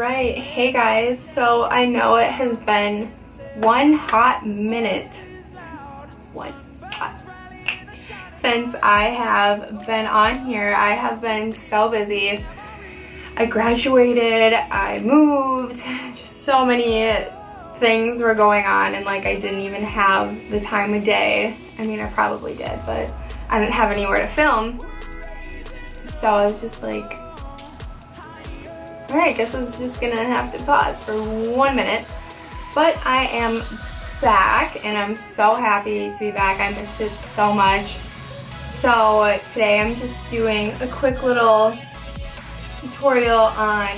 Alright, hey guys, so I know it has been one hot minute since I have been on here. I have been so busy. I graduated, I moved, just so many things were going on, and like I didn't even have the time of day. I mean, I probably did, but I didn't have anywhere to film. So I was just like, alright, I guess I was just gonna have to pause for 1 minute. But I am back and I'm so happy to be back. I missed it so much. So today I'm just doing a quick little tutorial on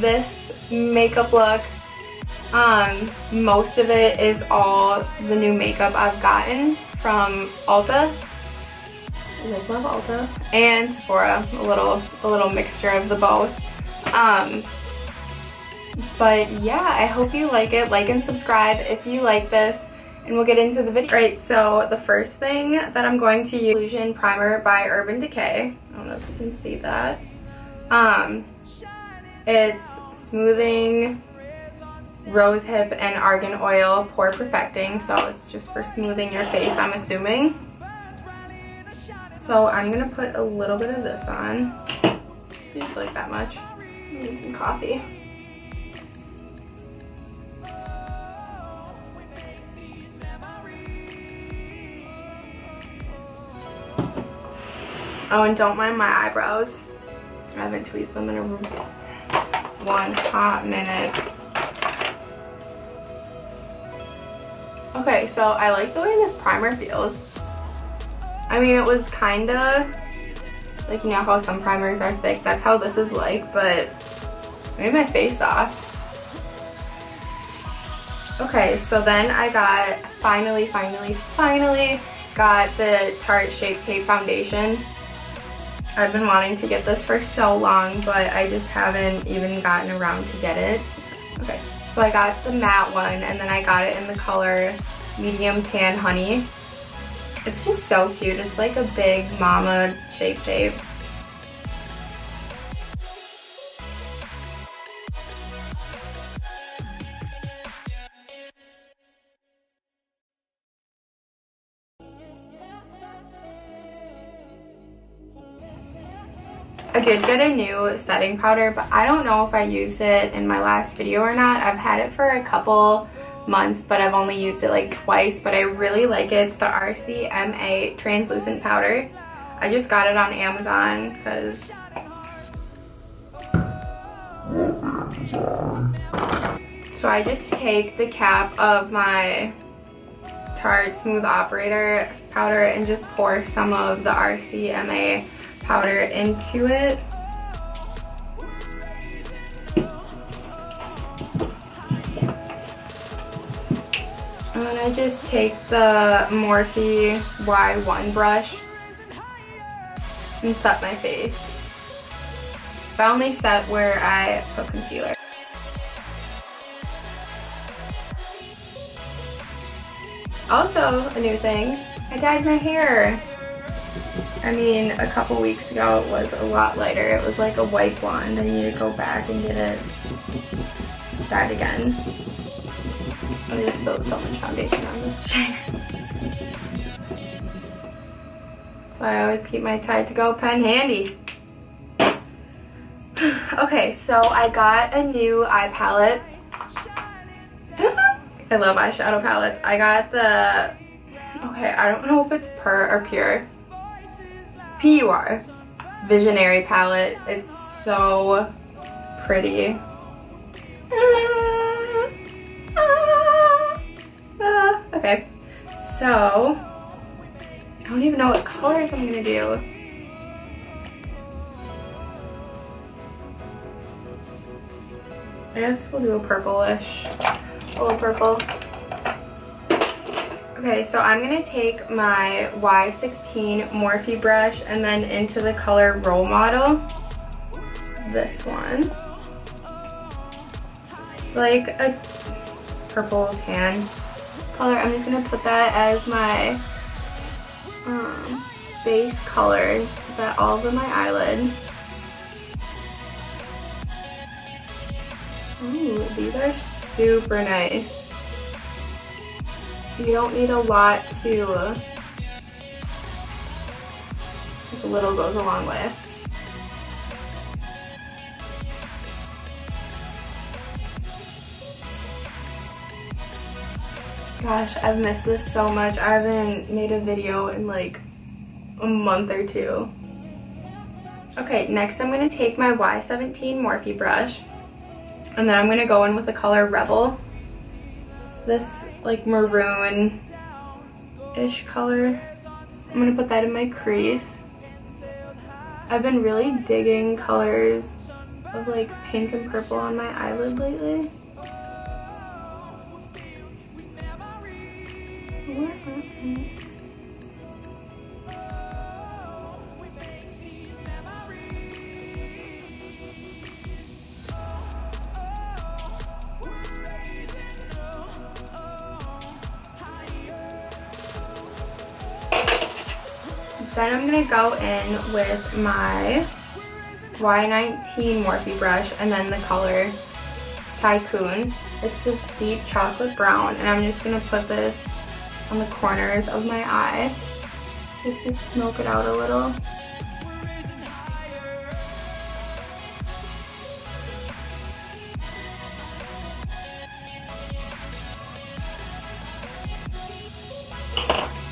this makeup look. Most of it is all the new makeup I've gotten from Ulta. I love Ulta and Sephora, a little mixture of the both. But yeah, I hope you like it. Like and subscribe if you like this, and we'll get into the video. Alright, so the first thing that I'm going to use, Illusion Primer by Urban Decay. I don't know if you can see that. It's smoothing, rosehip, and argan oil pore perfecting, so it's just for smoothing your face, I'm assuming. So I'm gonna put a little bit of this on. Seems like that much. I need some coffee. Oh, and don't mind my eyebrows. I haven't tweezed them in one hot minute. Okay, so I like the way this primer feels. I mean, it was kinda like, you know how some primers are thick? That's how this is like, but I made my face off. Okay, so then I got, finally got the Tarte Shape Tape Foundation. I've been wanting to get this for so long, but I just haven't even gotten around to get it. Okay, so I got the matte one, and then I got it in the color Medium Tan Honey. It's just so cute. It's like a big mama shape tape. I did get a new setting powder, but I don't know if I used it in my last video or not. I've had it for a couple months, but I've only used it like twice, but I really like it. It's the RCMA translucent powder. I just got it on Amazon because so I just take the cap of my Tarte Smooth Operator powder and just pour some of the RCMA powder into it. And then I just take the Morphe Y1 brush and set my face. I only set where I put concealer. Also, a new thing, I dyed my hair. I mean, a couple weeks ago it was a lot lighter. It was like a white blonde. I need to go back and get it dyed again. I just spilled so much foundation on this chair. So I always keep my Tide to Go pen handy. Okay, so I got a new eye palette. I love eyeshadow palettes. I got the, okay, I don't know if it's PUR or Pure. PUR Visionary palette. It's so pretty. Okay, so I don't even know what colors I'm gonna do. I guess we'll do a purplish, a little purple. Okay, so I'm gonna take my Y16 Morphe brush and then into the color Role Model, this one. It's like a purple tan color. I'm just gonna put that as my base color. Put that all over my eyelid. Ooh, these are super nice. You don't need a lot to, a little goes a long way. Gosh, I've missed this so much. I haven't made a video in like a month or two. Okay, next I'm going to take my Y17 Morphe brush, and then I'm going to go in with the color Rebel. It's this like maroon-ish color. I'm going to put that in my crease. I've been really digging colors of like pink and purple on my eyelid lately. Then I'm going to go in with my Y19 Morphe brush and then the color Tycoon. It's this deep chocolate brown, and I'm just going to put this on the corners of my eye just to smoke it out a little.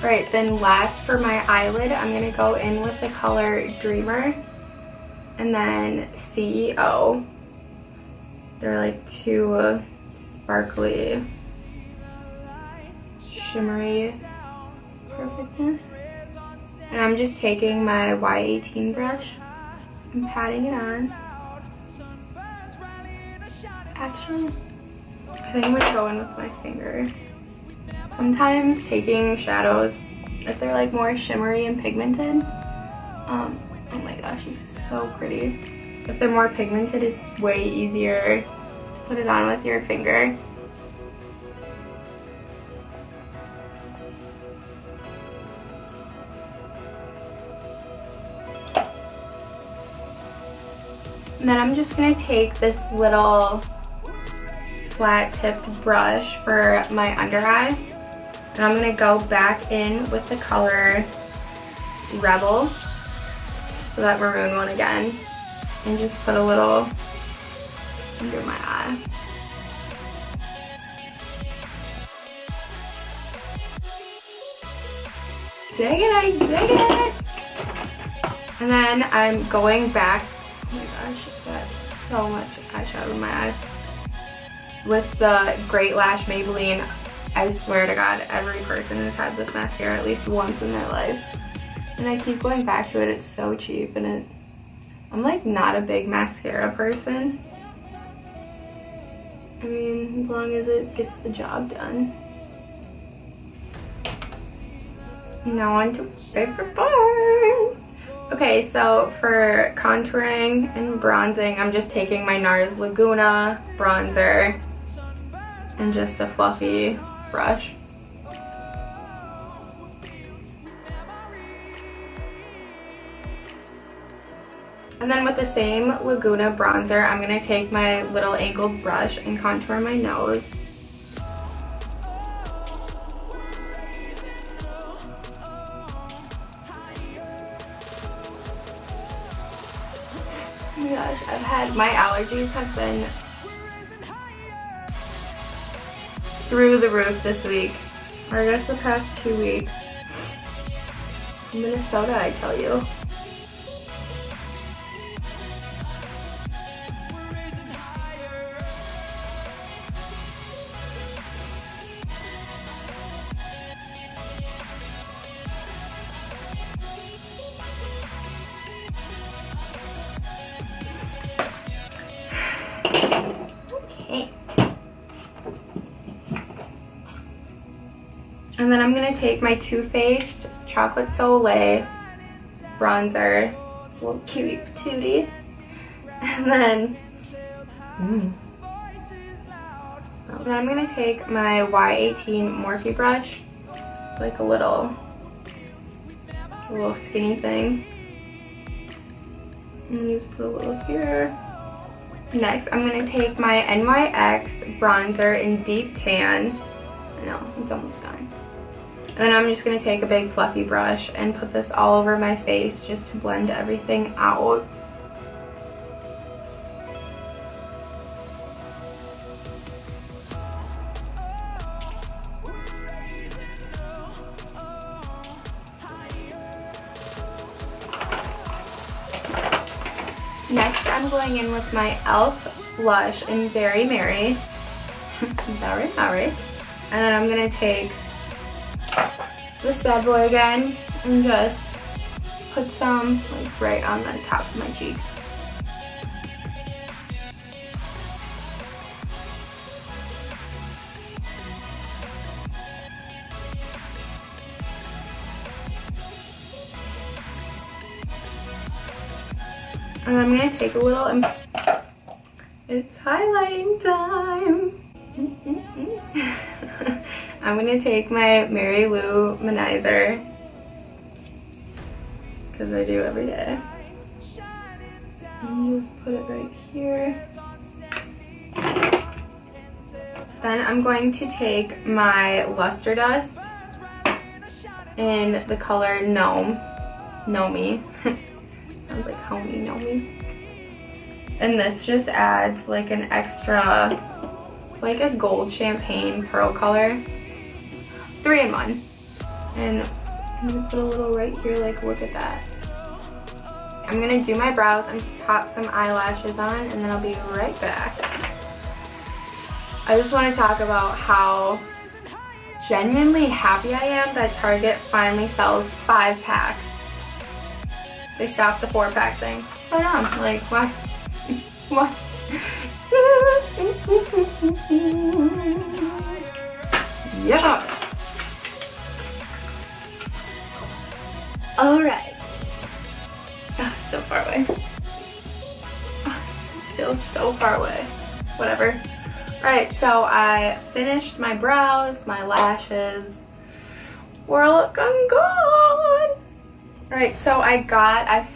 Alright, then last for my eyelid, I'm going to go in with the color Dreamer and then CEO. They're like two sparkly, shimmery perfectness. And I'm just taking my Y18 brush and patting it on. Actually, I think I'm going to go in with my finger. Sometimes taking shadows, if they're like more shimmery and pigmented, oh my gosh, it's so pretty. If they're more pigmented, it's way easier to put it on with your finger. And then I'm just going to take this little flat tipped brush for my under eye. And I'm going to go back in with the color Rebel, so that maroon one again, and just put a little under my eye. Dig it, I dig it! And then I'm going back, oh my gosh, I've got so much eyeshadow in my eye, with the Great Lash Maybelline. I swear to God, every person has had this mascara at least once in their life. And I keep going back to it, it's so cheap, and I'm like not a big mascara person. I mean, as long as it gets the job done. Now on to favorite part. Okay, so for contouring and bronzing, I'm just taking my NARS Laguna bronzer and just a fluffy brush. And then with the same Laguna bronzer, I'm going to take my little angled brush and contour my nose. Oh my gosh, my allergies have been through the roof this week, or I guess the past 2 weeks. Minnesota, I tell you. And then I'm going to take my Too Faced Chocolate Soleil bronzer. It's a little cutie patootie. And then, I'm going to take my Y18 Morphe brush. It's like a little skinny thing. And just put a little here. Next, I'm going to take my NYX bronzer in Deep Tan. I know, it's almost gone. And then I'm just going to take a big fluffy brush and put this all over my face just to blend everything out. Next, I'm going in with my e.l.f. blush in Very Merry. Very Merry. And then I'm going to take this bad boy again and just put some like right on the tops of my cheeks. And I'm going to take a little, it's highlighting time. I'm going to take my MARYLOUMANIZER, because I do every day. And just put it right here. Then I'm going to take my Luster Dust in the color GNOMIE. Sounds like homie, GNOMIE. And this just adds like an extra, it's like a gold champagne pearl color. 3-in-1. And I'm gonna put a little right here, like look at that. I'm gonna do my brows and pop some eyelashes on, and then I'll be right back. I just want to talk about how genuinely happy I am that Target finally sells 5-packs. They stopped the 4-pack thing. So dumb. Like, why? What? Yes. Alright. Oh, it's still far away. Oh, this is still so far away. Whatever. Alright, so I finished my brows, my lashes. We're looking good. Alright, so I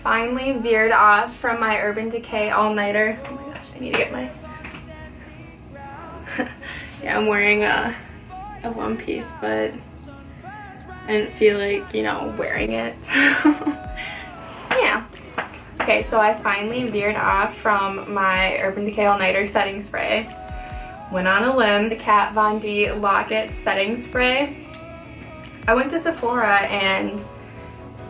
finally veered off from my Urban Decay all-nighter. Oh my gosh, I need to get my... Yeah, I'm wearing a one piece, but I didn't feel like, you know, wearing it. Yeah. Okay, so I finally veered off from my Urban Decay all-nighter setting spray. Went on a limb, the Kat Von D Lock-It setting spray. I went to Sephora and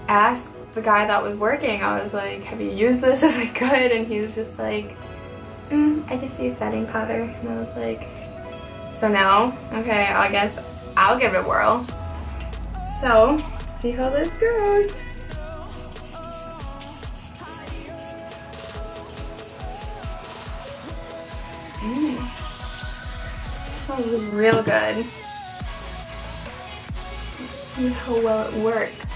asked the guy that was working, I was like, have you used this? Is it good? And he was just like, I just use setting powder. And I was like, so now, okay, I guess I'll give it a whirl. So, let's see how this goes. Smells real good. Let's see how well it works.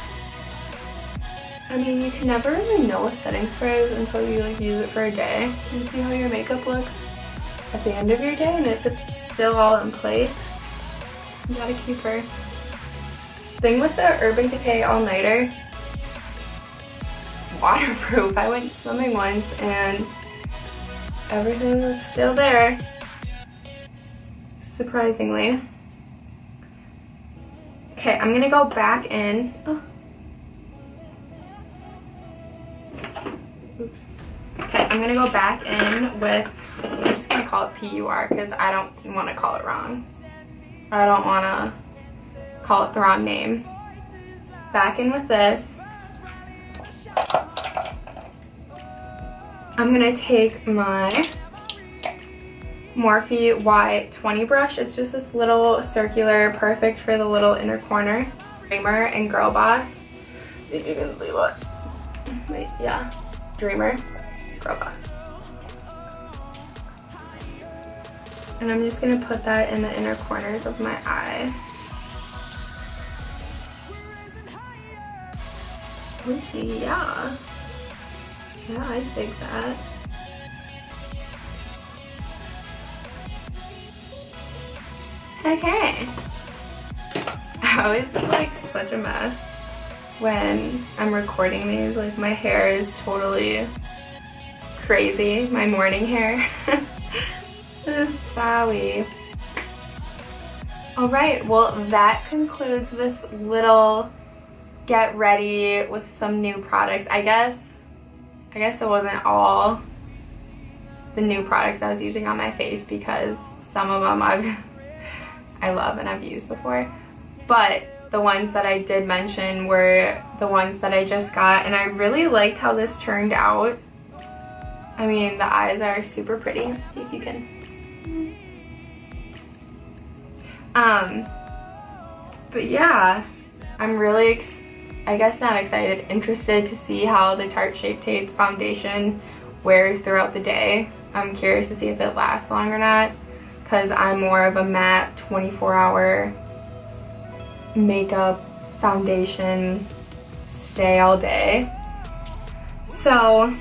I mean, you can never really know a setting spray is until you like use it for a day and see how your makeup looks at the end of your day, and if it's still all in place, you gotta keep her. Thing with the Urban Decay all-nighter, it's waterproof. I went swimming once and everything was still there, surprisingly. Okay, I'm gonna go back in. Oh. Oops. Okay, I'm gonna go back in with, I'm just gonna call it PUR because I don't want to call it wrong. I don't want to call it the wrong name. Back in with this. I'm gonna take my Morphe Y20 brush. It's just this little circular, perfect for the little inner corner. Dreamer and Girl Boss. See if you can see what. Wait, yeah. Dreamer, Girl Boss. And I'm just going to put that in the inner corners of my eye. Ooh, yeah. Yeah, I dig that. Okay. I always look like such a mess when I'm recording these. Like, my hair is totally crazy, my morning hair. Sorry. Alright, well that concludes this little get ready with some new products. I guess it wasn't all the new products I was using on my face, because some of them I love and I've used before. But the ones that I did mention were the ones that I just got, and I really liked how this turned out. I mean, the eyes are super pretty. Let's see if you can. But yeah, I'm really, I guess not excited, interested to see how the Tarte Shape Tape foundation wears throughout the day. I'm curious to see if it lasts long or not, because I'm more of a matte 24-hour makeup foundation stay all day. So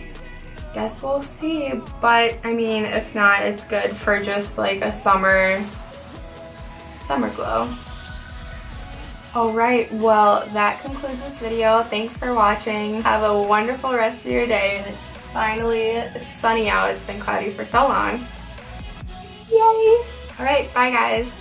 guess we'll see. But I mean, if not, it's good for just like a summer glow. Alright, well that concludes this video. Thanks for watching. Have a wonderful rest of your day. And it's finally sunny out. It's been cloudy for so long. Yay! Alright, bye guys.